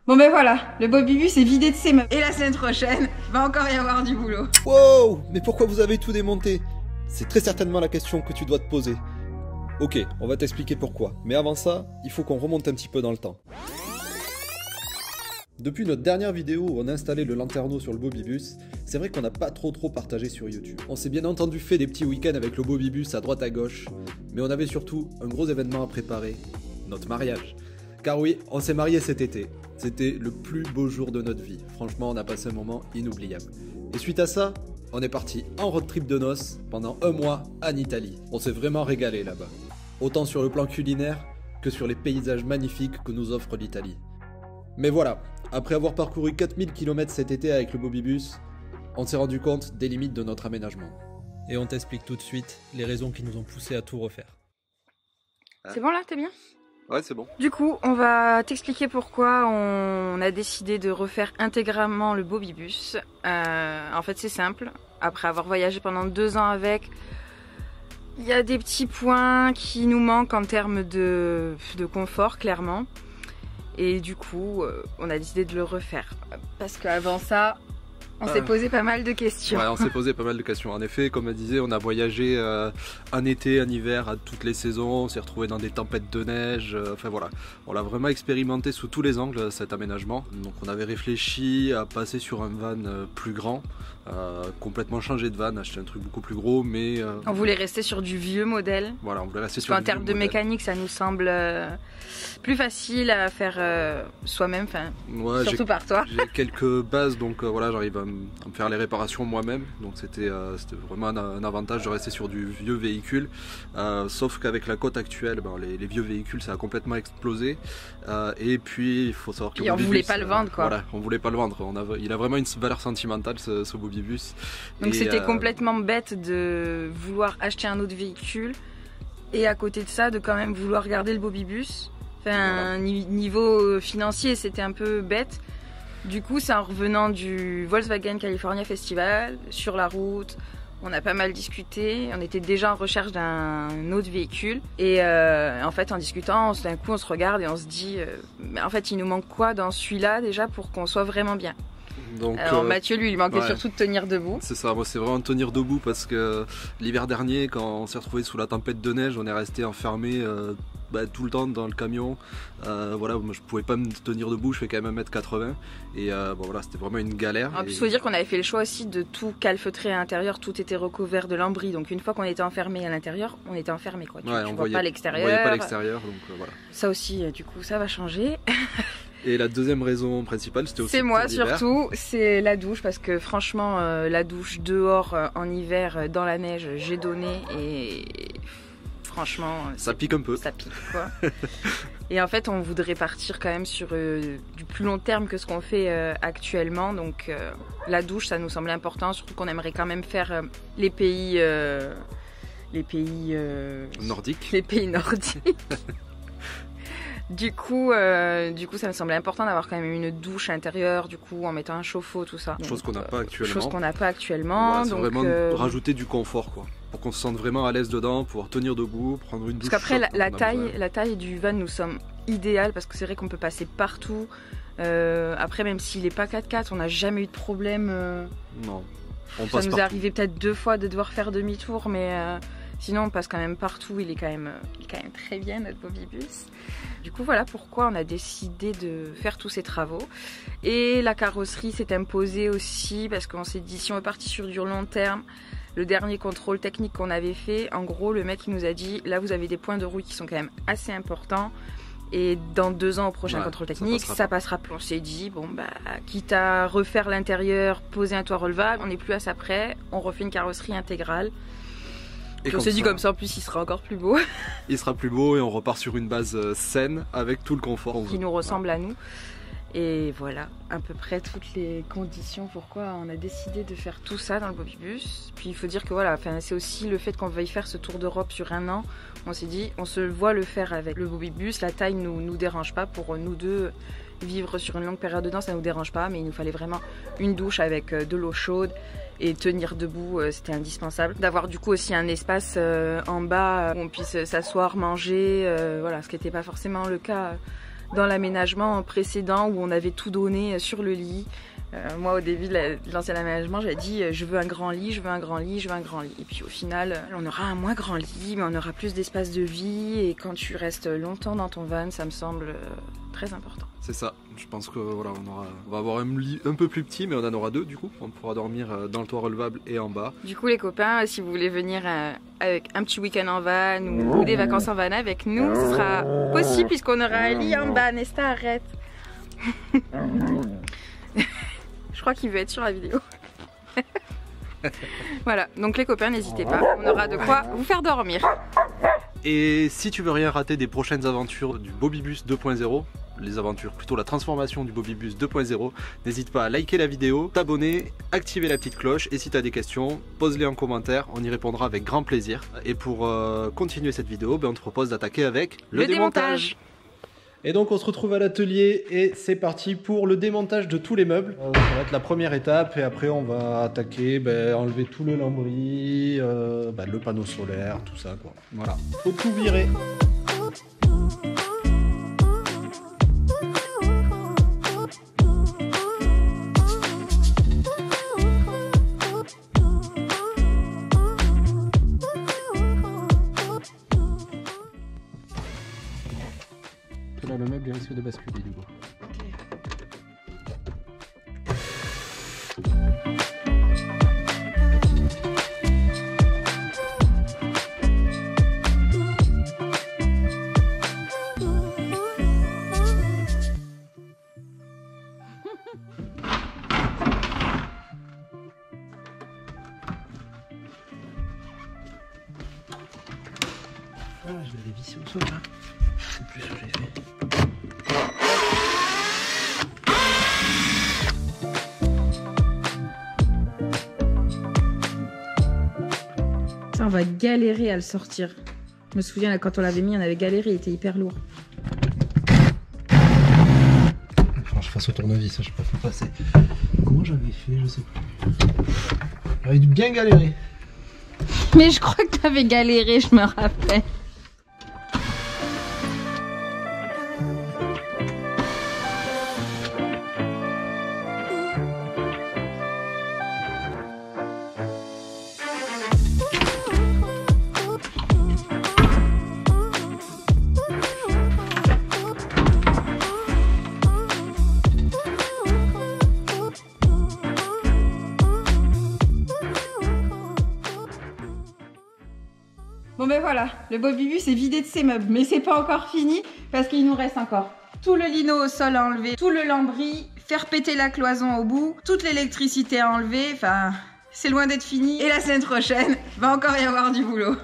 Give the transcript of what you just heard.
Bon ben voilà, le Bobibus est vidé de ses meufs. Et la semaine prochaine, va encore y avoir du boulot. Wow, mais pourquoi vous avez tout démonté? C'est très certainement la question que tu dois te poser. Ok, on va t'expliquer pourquoi. Mais avant ça, il faut qu'on remonte un petit peu dans le temps. Depuis notre dernière vidéo où on a installé le lanterneau sur le Bobibus, c'est vrai qu'on n'a pas trop partagé sur YouTube. On s'est bien entendu fait des petits week-ends avec le Bobibus à droite à gauche, mais on avait surtout un gros événement à préparer, notre mariage. Car oui, on s'est marié cet été. C'était le plus beau jour de notre vie. Franchement, on a passé un moment inoubliable. Et suite à ça, on est parti en road trip de noces pendant un mois en Italie. On s'est vraiment régalé là-bas. Autant sur le plan culinaire que sur les paysages magnifiques que nous offre l'Italie. Mais voilà, après avoir parcouru 4000 km cet été avec le Bobibus, on s'est rendu compte des limites de notre aménagement. Et on t'explique tout de suite les raisons qui nous ont poussé à tout refaire. C'est bon là, t'es bien? Ouais, c'est bon. Du coup, on va t'expliquer pourquoi on a décidé de refaire intégralement le Bobibus. En fait, c'est simple. Après avoir voyagé pendant 2 ans avec, il y a des petits points qui nous manquent en termes de confort, clairement. Et du coup, on a décidé de le refaire. Parce qu'avant ça, on s'est posé pas mal de questions. Ouais, on s'est posé pas mal de questions. En effet, comme elle disait, on a voyagé un été, un hiver, à toutes les saisons. On s'est retrouvé dans des tempêtes de neige. Enfin voilà, on l'a vraiment expérimenté sous tous les angles, cet aménagement. Donc on avait réfléchi à passer sur un van plus grand, complètement changer de van, acheter un truc beaucoup plus gros, mais... On voulait rester sur du vieux modèle. Voilà, on voulait rester sur du vieux modèle. En termes de mécanique, ça nous semble plus facile à faire soi-même, ouais, surtout par toi. J'ai quelques bases, donc voilà, j'arrive à me faire les réparations moi-même, donc c'était vraiment un avantage de rester sur du vieux véhicule, sauf qu'avec la cote actuelle, les vieux véhicules ça a complètement explosé, et puis il faut savoir que on voulait pas le vendre quoi. Voilà, on voulait pas le vendre, il a vraiment une valeur sentimentale ce Bobibus. Donc c'était complètement bête de vouloir acheter un autre véhicule et à côté de ça de quand même vouloir garder le Bobibus. Enfin, voilà. Niveau financier c'était un peu bête. Du coup, c'est en revenant du Volkswagen California Festival, sur la route, on a pas mal discuté, on était déjà en recherche d'un autre véhicule. Et en fait, en discutant, d'un coup, on se regarde et on se dit, mais en fait, il nous manque quoi dans celui-là déjà pour qu'on soit vraiment bien? Donc, alors Mathieu, lui, il manquait surtout de tenir debout. C'est ça, moi c'est vraiment de tenir debout parce que l'hiver dernier, quand on s'est retrouvé sous la tempête de neige, on est resté enfermé tout le temps dans le camion. Voilà, moi je pouvais pas me tenir debout, je fais quand même 1m80 et bon voilà, c'était vraiment une galère. En plus, il faut dire qu'on avait fait le choix aussi de tout calfeutrer à l'intérieur, tout était recouvert de lambris, donc une fois qu'on était enfermé à l'intérieur, on était enfermé quoi. Tu vois pas l'extérieur. On voyait pas l'extérieur, donc voilà. Ça aussi, du coup, ça va changer. Et la deuxième raison principale, c'était aussi... C'est moi surtout, c'est la douche, parce que franchement, la douche dehors en hiver, dans la neige, j'ai donné et franchement... Ça pique un peu. Ça pique quoi. Et en fait, on voudrait partir quand même sur du plus long terme que ce qu'on fait actuellement. Donc la douche, ça nous semble important, surtout qu'on aimerait quand même faire les pays nordiques. Les pays nordiques. Du coup, ça me semblait important d'avoir quand même une douche intérieure, du coup, en mettant un chauffe-eau, tout ça. Chose qu'on n'a pas actuellement. Chose qu'on n'a pas actuellement. Voilà, c'est vraiment rajouter du confort, quoi. Pour qu'on se sente vraiment à l'aise dedans, pouvoir tenir debout, prendre une douche. Parce qu'après, la taille du van nous semble idéale, parce que c'est vrai qu'on peut passer partout. Après, même s'il n'est pas 4x4, on n'a jamais eu de problème. Non. Ça nous est arrivé peut-être 2 fois de devoir faire demi-tour, mais... Sinon, on passe quand même partout, il est quand même très bien notre Bobibus. Du coup, voilà pourquoi on a décidé de faire tous ces travaux. Et la carrosserie s'est imposée aussi parce qu'on s'est dit, si on est parti sur du long terme, le dernier contrôle technique qu'on avait fait, en gros, le mec il nous a dit, là vous avez des points de rouille qui sont quand même assez importants. Et dans 2 ans au prochain contrôle technique, ça passera plus. On s'est dit, bon bah, quitte à refaire l'intérieur, poser un toit relevable, on n'est plus à ça près, on refait une carrosserie intégrale. Et on s'est dit comme ça en plus il sera encore plus beau. Il sera plus beau et on repart sur une base saine avec tout le confort. Qui nous ressemble à nous. Et voilà, à peu près toutes les conditions pourquoi on a décidé de faire tout ça dans le Bobibus. Puis il faut dire que voilà, c'est aussi le fait qu'on veuille faire ce tour d'Europe sur 1 an. On s'est dit, on se voit le faire avec le Bobibus, la taille nous dérange pas pour nous deux. Vivre sur une longue période dedans, ça nous dérange pas, mais il nous fallait vraiment une douche avec de l'eau chaude et tenir debout, c'était indispensable. D'avoir du coup aussi un espace en bas où on puisse s'asseoir, manger, voilà, ce qui n'était pas forcément le cas dans l'aménagement précédent où on avait tout donné sur le lit. Moi au début de l'ancien aménagement j'avais dit je veux un grand lit, je veux un grand lit, je veux un grand lit. Et puis au final on aura un moins grand lit mais on aura plus d'espace de vie et quand tu restes longtemps dans ton van ça me semble très important. C'est ça, je pense que voilà, on va avoir un lit un peu plus petit mais on en aura deux du coup. On pourra dormir dans le toit relevable et en bas. Du coup les copains, si vous voulez venir avec un petit week-end en van ou des vacances en van avec nous, ce sera possible puisqu'on aura un lit en bas. Nesta, arrête. Je crois qu'il veut être sur la vidéo. Voilà, donc les copains, n'hésitez pas, on aura de quoi vous faire dormir. Et si tu veux rien rater des prochaines aventures du Bobibus 2.0, les aventures, plutôt la transformation du Bobibus 2.0, n'hésite pas à liker la vidéo, t'abonner, activer la petite cloche et si tu as des questions, pose-les en commentaire, on y répondra avec grand plaisir. Et pour continuer cette vidéo, on te propose d'attaquer avec le démontage. Et donc on se retrouve à l'atelier et c'est parti pour le démontage de tous les meubles. Ça va être la première étape et après on va attaquer, enlever tout le lambris, le panneau solaire, tout ça quoi. Voilà, faut tout virer. Là, le meuble il risque de basculer du coup. Je vais les visser au sol là. C'est plus ce que j'ai fait. Ça, on va galérer à le sortir. Je me souviens, là, quand on l'avait mis, on avait galéré, il était hyper lourd. Il faut que je fasse au tournevis, ça je peux pas passer. Comment j'avais fait, je sais plus. J'avais dû bien galérer. Mais je crois que t'avais galéré, je me rappelle. Bon ben voilà, le Bobibus est vidé de ses meubles, mais c'est pas encore fini parce qu'il nous reste encore tout le lino au sol à enlever, tout le lambris, faire péter la cloison au bout, toute l'électricité à enlever, enfin c'est loin d'être fini et la semaine prochaine va encore y avoir du boulot.